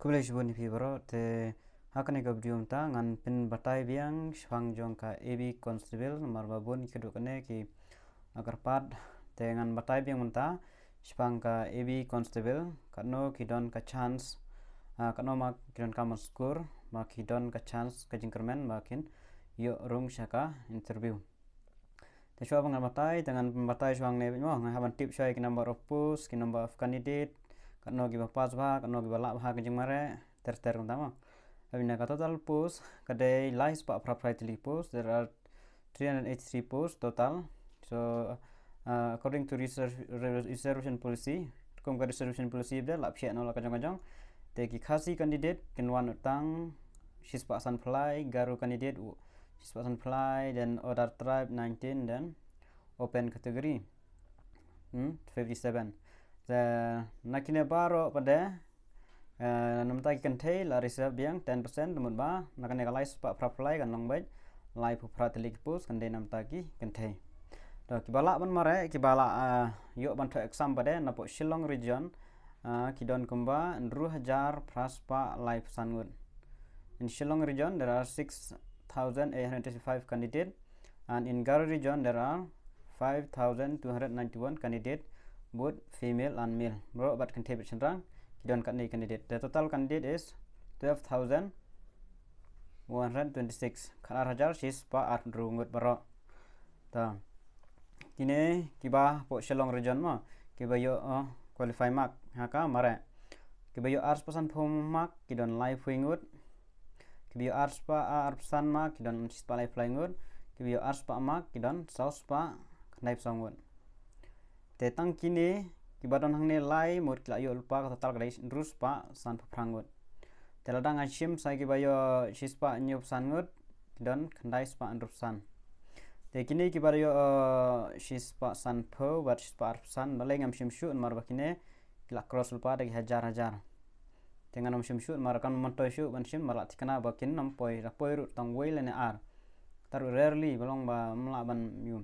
Kembali ni bro te hakane ka video ta ngan pin batai biang shwang jong ka AB constable nomor babun kedua kene ki agar pat te ngan batai biang munta shwang ka AB constable kano kidon ka chance kano ma kidon ka maskur ma kidon ka chance ka jingkermen makin yo rung shaka interview te shwa bang batai dengan batai shwang ne mo haban tip shwa ki number of post ki number of candidate kano ki pas ba kano ki balak ba jing mare ter utama abina ka total post kadai live pa proprietary post there are 383 posts total so according to reservation policy kom ka reservation policy da lap share no la kajong te ki khasi candidate kin wan utang shispa san fly garu candidate shispa san fly then other tribe 19 then open category 57 the nakine baro pada namta ki kan thei la reserve biang 10% namun ba nakane ka live pa apply kan long bai live prateli post kan de namta ki kan thei to ki bala ban mare ki bala yo ban tho exam pada napo Shillong region ki don kumba 2000 praspa live sangun in Shillong region there are 6885 candidates and in Garo region there are 5291 candidates both female and male bro bat kan thei chenrang kidon kan ni candidate the total candidate is 12,126 khanar hajar sis pa ar rungut baro ta kine kiba po Shillong region ma kiba yo qualify mark haka mare kiba yo ars pasan phom mark kidon live wingut kiba yo ars pa arsan mark kidon sis pa live flyingut kiba yo ars pa mark kidon saus pa knife songut te tang kini kibadon hangne lai mut kla yo lupa ka total kadai rus pa san prangut teladang ashim sai kibayo shispa nyup sangut don khandai spa andrup san te kini kibayo shispa san pho wat shispa san balai ngam shim shu mar bakine kla cross lupa dagi hajar dengan nam shim shu mar kan mantoy shu ban shim mar tikana bakin nam poi rapoi ru tang wele ne ar taru rarely balong ba mla ban yum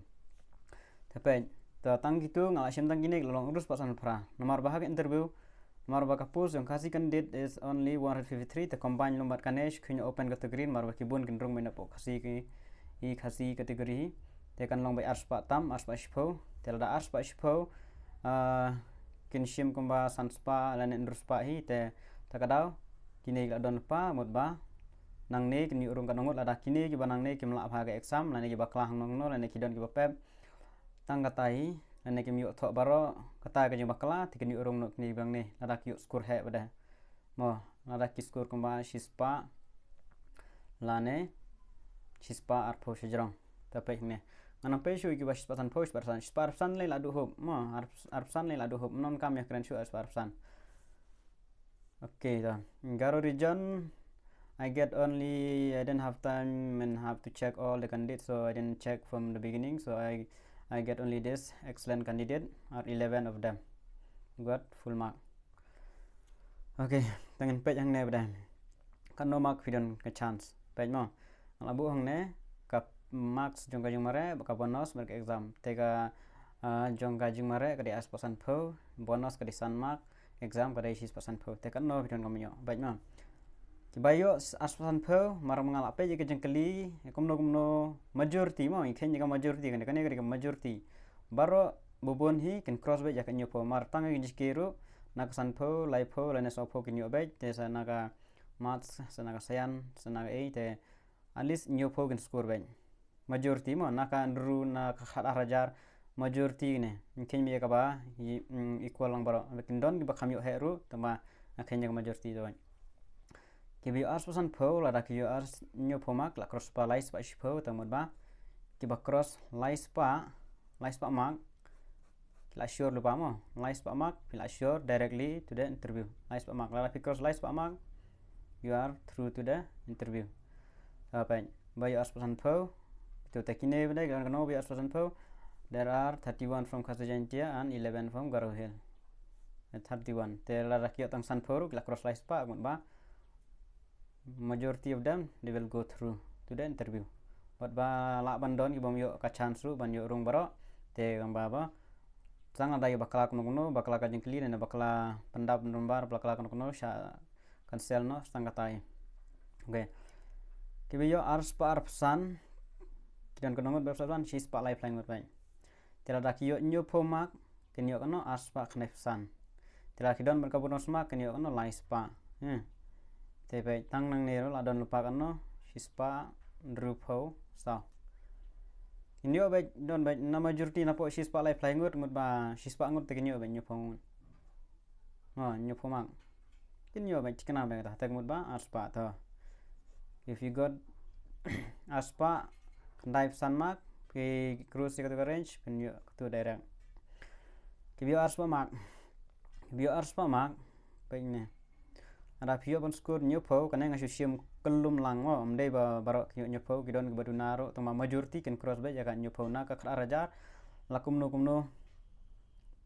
tepe ta tang gitu ngala shim tang gini long urus pasan pra nomor bahag interview nomor bah kapus yang kasih candidate is only 153 the combine nomor kanesh khunya open category nomor bah kibun kin rung mena po kasih ki I kasih kategori te kan long by ars pa tam ars pa shpo telda ars pa shpo kin shim kumba sanspa lan urus pa hi te takadau kini la don pa mot ba nang ne kin urung kan ngot lada kini ki banang ne kim la bha ga exam lan ki ba klang nong no lan ki don ki ba pep tang katai ane kim yo thok baro kata ka jeng bakla tikin yo urung nok ni bang ni lada ki score he bada mo lada ki score kumba shispa lane shispa ar pho shjrong ta pe ne anam pe shu ki ba shispa san pho shispa san le ladu hob mo ar san le ladu hob non kam ya kren shu shispa san okay da Garo region I get only I didn't have time and have to check all the candidates so I didn't check from the beginning so I get only this excellent candidate or 11 of them got full mark okay tangan page hang ne bada kan no mark vidon ka chance page mo labu hang ne ka marks jong ka jong mare ka bonus mar ka exam te ka jong ka jing mare ka di as percent pho bonus ka di san mark exam ka di 6% pho te kan no vidon ka myo page mo kibayo aspasan pho marang mengalak pe jika jengkeli kumno majority mo ikhen jika majority kan ka majority baro bubon hi kan cross be jaka nyopo mar tang jiskiru nakasan pho lai pho lane so pho kinyo be te sanaka maths sanaka sayan sanaka e te at least nyopo kan score be majority mo naka ndru na khada rajar majority ne ikhen me ka ba equal lang baro lekin don ki ba khamyo heru tama akhen jaka majority do kibi ars pasan pho la da ki ars nyo pho mak la cross pa lais pa shpho tamot ba ki ba cross lais pa mak la sure lupa mo lais pa mak la sure directly to the interview lais pa mak la fi cross lais pa mak you are through to the interview apa ba ars pasan pho to takine bada kan no bi ars pasan pho there are 31 from Kasajantia and 11 from Garo Hill 31 te la rakio tang san pho la cross lais pa mot ba majority of them they will go through to the interview but ba la bandon ki bom yo ka chance ru ban yo rung baro te gamba ba sang ada bakla kuno bakla ka jengkli na bakla pendap nombar bakla kuno sha cancel no stang katai. Oke. Kibiyo arspa arpsan kidan kenongot berpesan si spa lifeline ngot baik. Tila dakiyo nyo pomak kenyo kano arspa knefsan. Tila kidon berkabun sma kenyo kano lai spa. Tapi tang nang nero ladon lupa kano si spa drupo sa. Inyo baik don baik nama jurti napo si spa lifeline ngot ba si spa ngot kenyo baik nyo pong. Nyo pomak. Kenyo baik cikana baik dah tak ba arspa to. If you got aspa knife san mak ke cruise ke range pen yo tu direct ke bio aspa mak pe ada pio pon skur nyu po kana ngasu sim kelum lang mo amdei ba barok nyu po gidon ke badu naro tama majority ken cross be jaga nyu po na ka rajar lakum no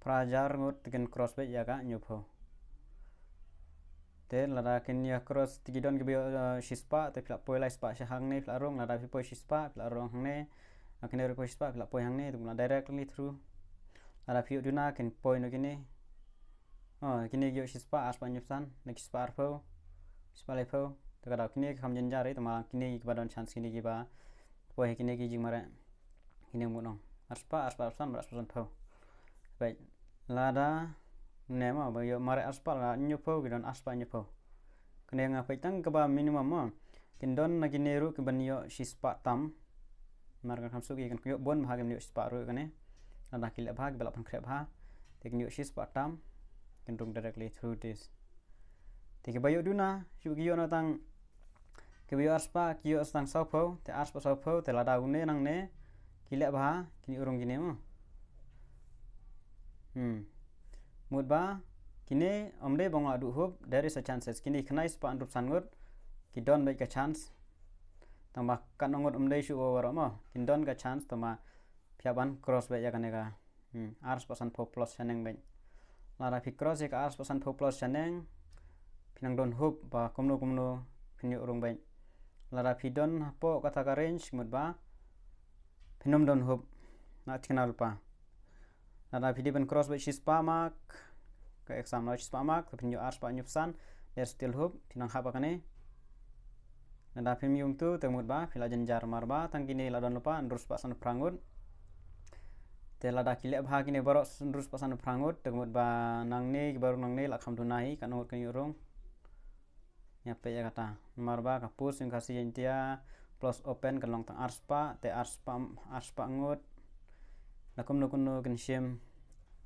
prajar ngut ken cross be jaga nyu po te lada ken ya cross tigidon gibi shispa te pla poi lai spa hang ne pla rong lada poi shispa pla rong hang ne akin ero poi shispa pla poi hang ne tumla directly through lada pio duna ken poi no kini kini gyo shispa aspa nyupsan nek shispa arpo shispa lepo te kada kini kham jenjare tama kini kibadon chance kini giba poi kini gi jingmare kini munong aspa san po baik lada nema ba yo mare aspa la nyupo gidon aspa nyupo kene nga paitang kaba minimum mo kindon na gineru ke banyo shispa tam marga kam sugi kan kyo bon bahag nyo shispa ru kane ada kile bahag bela pan krep ha tek nyo shispa tam kendung directly through this tike bayo duna shugi yo na tang ke bayo aspa kyo stang saupo te aspa saupo te lada une nang ne kile bah kini urung gine mo mudba kini omde bong adu hub there is a chances kini khnai spa andrup sangut kidon make a chance tama kanongot omde shu over mo kindon ga chance tama pyaban cross be yakane ga ars pasan po plus chaneng be lara pi cross ek ars pasan po plus chaneng pinang don hub ba komno pinyo urung be lara pi don po kata ka range mudba pinom don hub na chkanal pa lara pi ben cross be shispa mak ke exam no shispa mak tapi nyo ars pa nyupsan there still hope pinang haba kane nada premium tu temut ba pila jenjar marba tangkini ladon lupa ndrus pasan prangut te lada kile bha kini borok ndrus pasan prangut temut ba nangni baru nangni lakham dunai kanut kan yurung nyape ya kata marba kapus yang kasih jentia plus open kalong tang arspa te arspa ngut lakum nukunu kensim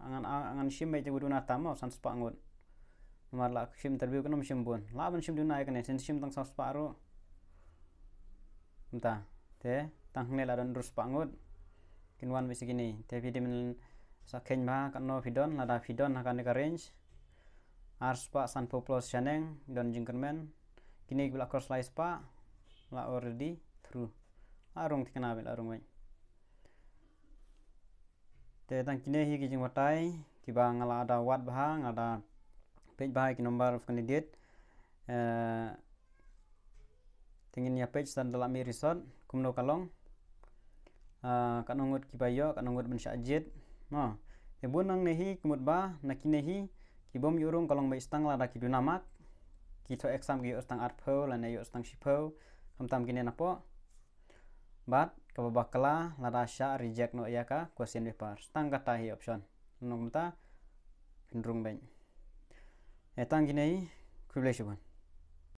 angan sim baik budu nata mau sans pangut nomor la sim terbiu kan sim bun la ban sim dunai kan sen sim tang sans paru entah te tang ne la dan rus pangut kinwan bisi gini te video men saken ba kan no vidon la da vidon akan ka range arspa san poplos chaneng don jingkermen kini bila cross la spa la already through arung tikana bil arung baik te tang kine hi kijing watai kiba ngala ada wat bahang ada page bahai ki number of candidate tingin ya page dan dalam resort kumno kalong kanongot kibayo kanongot ben syajid no te bunang nehi kumut ba nakinehi kibom yurung kalong ba istang la da kidunamak kito exam gi ostang arpo la ne yo ostang shipo kamtam kine napo but kababakala ladasha reject no yaka question paper stang kata hi option nomta pindrung bank etang ginei kubleshuban